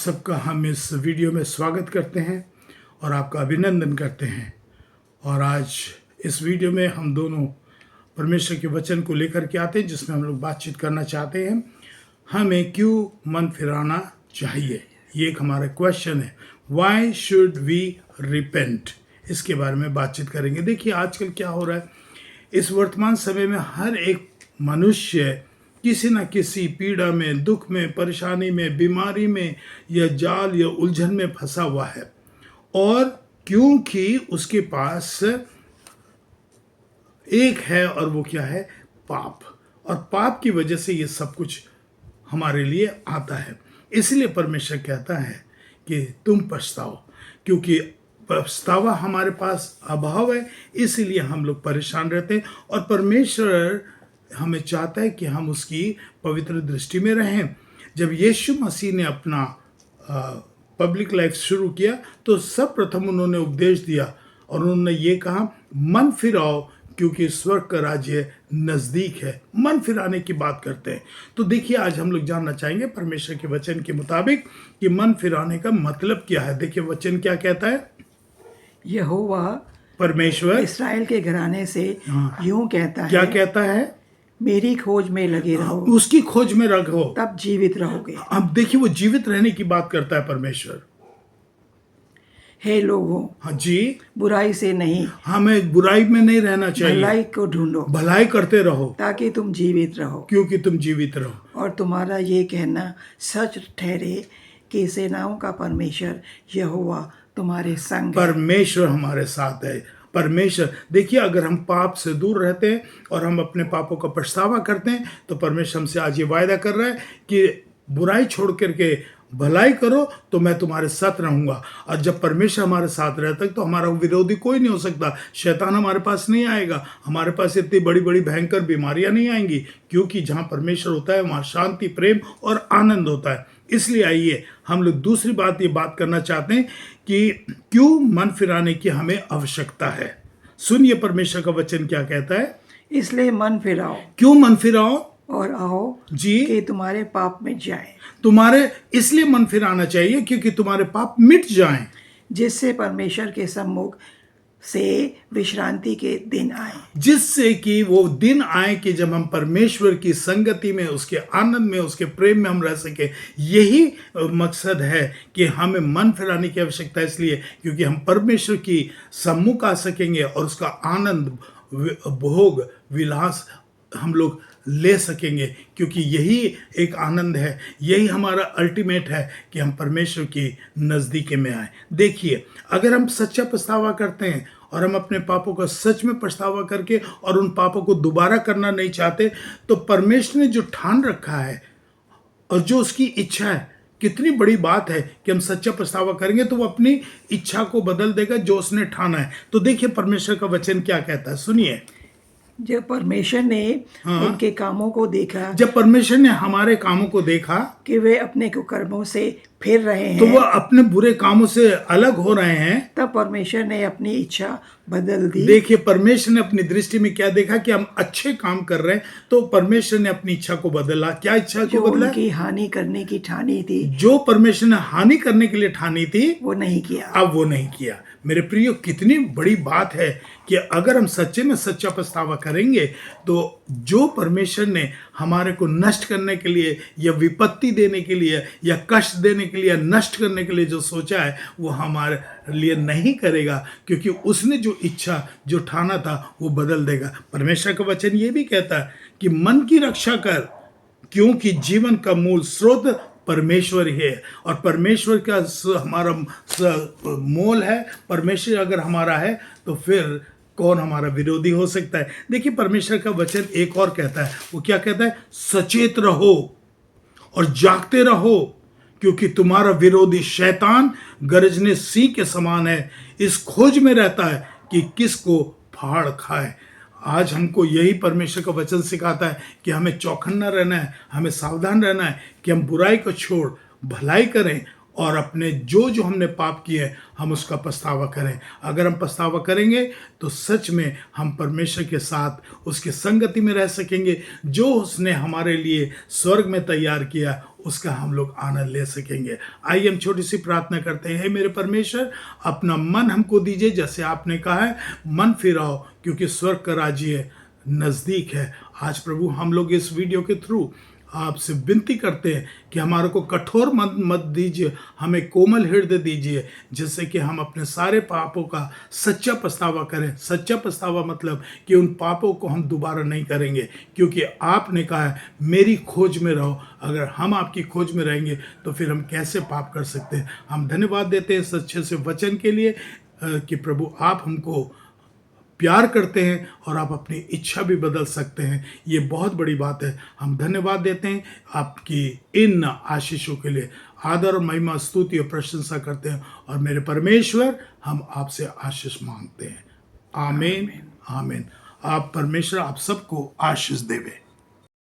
सबका हम इस वीडियो में स्वागत करते हैं और आपका अभिनंदन करते हैं। और आज इस वीडियो में हम दोनों परमेश्वर के वचन को लेकर के आते हैं, जिसमें हम लोग बातचीत करना चाहते हैं हमें क्यों मन फिराना चाहिए। ये एक हमारा क्वेश्चन है, वाई शुड वी रिपेंट। इसके बारे में बातचीत करेंगे। देखिए आजकल क्या हो रहा है, इस वर्तमान समय में हर एक मनुष्य किसी न किसी पीड़ा में, दुख में, परेशानी में, बीमारी में या जाल या उलझन में फंसा हुआ है। और क्योंकि उसके पास एक है और वो क्या है, पाप। और पाप की वजह से ये सब कुछ हमारे लिए आता है। इसलिए परमेश्वर कहता है कि तुम पछताओ, क्योंकि पछतावा हमारे पास अभाव है, इसीलिए हम लोग परेशान रहते हैं। और परमेश्वर हमें चाहता है कि हम उसकी पवित्र दृष्टि में रहें। जब यीशु मसीह ने अपना पब्लिक लाइफ शुरू किया तो सब प्रथम उन्होंने उपदेश दिया और उन्होंने ये कहा, मन फिराओ क्योंकि स्वर्ग का राज्य नज़दीक है। मन फिराने की बात करते हैं। तो देखिए आज हम लोग जानना चाहेंगे परमेश्वर के वचन के मुताबिक कि मन फिराने का मतलब क्या है। देखिए वचन क्या कहता है, यहोवा परमेश्वर इस्राएल के घराने से यूं कहता है, क्या कहता है, मेरी खोज में लगे रहो, उसकी खोज में रहो, तब जीवित रहोगे। अब देखिए वो जीवित रहने की बात करता है परमेश्वर। हे लोगों, हाँ जी, बुराई से नहीं, हमें बुराई में नहीं रहना चाहिए, भलाई को ढूंढो, भलाई करते रहो ताकि तुम जीवित रहो, क्योंकि तुम जीवित रहो। और तुम्हारा ये कहना सच ठहरे कि सेनाओं का परमेश्वर यहोवा तुम्हारे संग है। परमेश्वर हमारे साथ है। परमेश्वर, देखिए अगर हम पाप से दूर रहते हैं और हम अपने पापों का पछतावा करते हैं तो परमेश्वर हमसे आज ये वायदा कर रहा है कि बुराई छोड़ करके भलाई करो तो मैं तुम्हारे साथ रहूंगा। और जब परमेश्वर हमारे साथ रहता है तो हमारा विरोधी कोई नहीं हो सकता। शैतान हमारे पास नहीं आएगा, हमारे पास इतनी बड़ी बड़ी भयंकर बीमारियां नहीं आएंगी, क्योंकि जहां परमेश्वर होता है वहां शांति, प्रेम और आनंद होता है। इसलिए आइए हम लोग दूसरी बात ये बात करना चाहते हैं कि क्यों मन फिराने की हमें आवश्यकता है। सुनिए परमेश्वर का वचन क्या कहता है, इसलिए मन फिराओ। क्यों मन फिराओ और आओ जी कि तुम्हारे पाप मिट जाए। तुम्हारे इसलिए मन फिराना चाहिए क्योंकि तुम्हारे पाप मिट जाएं, जिससे परमेश्वर के सम्मुख से विश्रांति के दिन आए। जिससे कि वो दिन आए कि जब हम परमेश्वर की संगति में, उसके आनंद में, उसके प्रेम में हम रह सके। यही मकसद है कि हमें मन फिराने की आवश्यकता है, इसलिए क्योंकि हम परमेश्वर की सम्मुख आ सकेंगे और उसका आनंद, भोग, विलास हम लोग ले सकेंगे। क्योंकि यही एक आनंद है, यही हमारा अल्टीमेट है कि हम परमेश्वर की नज़दीकी में आए। देखिए अगर हम सच्चा पछतावा करते हैं और हम अपने पापों का सच में पछतावा करके और उन पापों को दोबारा करना नहीं चाहते, तो परमेश्वर ने जो ठान रखा है और जो उसकी इच्छा है, कितनी बड़ी बात है कि हम सच्चा पछतावा करेंगे तो वो अपनी इच्छा को बदल देगा जो उसने ठाना है। तो देखिए परमेश्वर का वचन क्या कहता है, सुनिए। जब परमेश्वर ने उनके कामों को देखा, जब परमेश्वर ने हमारे कामों को देखा कि वे अपने कुकर्मों से फिर रहे हैं, तो वह अपने बुरे कामों से अलग हो रहे हैं, तब परमेश्वर ने अपनी इच्छा बदल दी। देखिए परमेश्वर ने अपनी दृष्टि में क्या देखा कि हम अच्छे काम कर रहे हैं, तो परमेश्वर ने अपनी इच्छा को बदला। क्या इच्छा को बदला? उनकी हानि करने की ठानी थी, जो परमेश्वर ने हानि करने के लिए ठानी थी, वो नहीं किया। अब वो नहीं किया। मेरे प्रियो, कितनी बड़ी बात है कि अगर हम सच्चे में सच्चा पछतावा करेंगे तो जो परमेश्वर ने हमारे को नष्ट करने के लिए या विपत्ति देने के लिए या कष्ट देने के लिए, नष्ट करने के लिए जो सोचा है, वो हमारे लिए नहीं करेगा, क्योंकि उसने जो इच्छा, जो ठाना था, वो बदल देगा। परमेश्वर का वचन ये भी कहता है कि मन की रक्षा कर, क्योंकि जीवन का मूल स्रोत परमेश्वर ही है। और परमेश्वर का हमारा मोल है। परमेश्वर अगर हमारा है तो फिर कौन हमारा विरोधी हो सकता है। देखिए परमेश्वर का वचन एक और कहता है, वो क्या कहता है, सचेत रहो और जागते रहो, क्योंकि तुम्हारा विरोधी शैतान गरजने सिंह के समान है, इस खोज में रहता है कि किसको फाड़ खाए। आज हमको यही परमेश्वर का वचन सिखाता है कि हमें चौकन्ना रहना है, हमें सावधान रहना है कि हम बुराई को छोड़ भलाई करें और अपने जो जो हमने पाप किए हैं हम उसका पछतावा करें। अगर हम पछतावा करेंगे तो सच में हम परमेश्वर के साथ उसकी संगति में रह सकेंगे। जो उसने हमारे लिए स्वर्ग में तैयार किया उसका हम लोग आनंद ले सकेंगे। आइए हम छोटी सी प्रार्थना करते हैं। हे मेरे परमेश्वर, अपना मन हमको दीजिए, जैसे आपने कहा है मन फिराओ क्योंकि स्वर्ग का राज्य नज़दीक है। आज प्रभु हम लोग इस वीडियो के थ्रू आपसे विनती करते हैं कि हमारे को कठोर मन मत दीजिए, हमें कोमल हृदय दीजिए, जिससे कि हम अपने सारे पापों का सच्चा पछतावा करें। सच्चा पछतावा मतलब कि उन पापों को हम दोबारा नहीं करेंगे, क्योंकि आपने कहा है मेरी खोज में रहो। अगर हम आपकी खोज में रहेंगे तो फिर हम कैसे पाप कर सकते हैं। हम धन्यवाद देते हैं सच्चे से वचन के लिए कि प्रभु आप हमको प्यार करते हैं और आप अपनी इच्छा भी बदल सकते हैं। ये बहुत बड़ी बात है। हम धन्यवाद देते हैं आपकी इन आशीषों के लिए। आदर और महिमा, स्तुति और प्रशंसा करते हैं। और मेरे परमेश्वर, हम आपसे आशीष मांगते हैं। आमीन, आमीन। आप परमेश्वर आप सबको आशीष देवे।